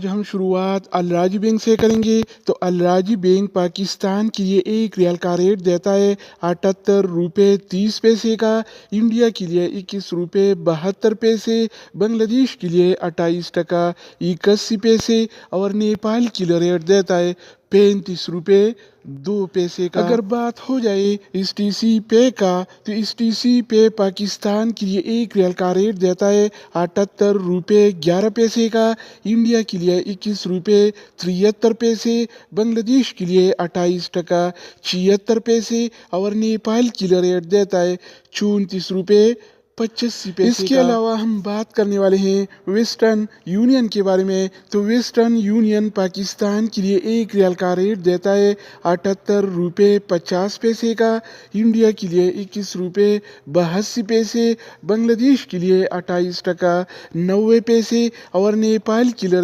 آج ہم شروعات الراجی بینک سے کریں گے۔ تو الراجی بینک پاکستان کے لیے ایک ریال کا ریٹ دیتا ہے 78 روپے 30 پیسے کا، انڈیا کے لیے 21 روپے 72 پیسے، بنگلہ دیش کے لیے 28 ٹکا 81 پیسے اور نیپال کے لیے ریٹ دیتا ہے 35 روپے 2 پیسے کا۔ اگر بات ہو جائے ایس ٹی سی پے کا، تو ایس ٹی سی پے پاکستان کے لیے ایک ریال کا ریٹ دیتا ہے 78 روپے 11 پیسے کا، انڈیا کے لیے 21 روپے 73 پیسے، بنگلہ دیش کے لیے 28 ٹکا 76 پیسے اور نیپال کے لیے ریٹ دیتا ہے 34 روپے 85 پیسے۔ اس کے علاوہ ہم بات کرنے والے ہیں ویسٹرن یونین کے بارے میں۔ تو ویسٹرن یونین پاکستان کے لیے ایک ریال کا ریٹ دیتا ہے 78 روپے 50 پیسے کا، انڈیا کے لیے 21 روپے 82 پیسے، بنگلہ دیش کے لیے 28 ٹکا 90 پیسے اور نیپال کے لیے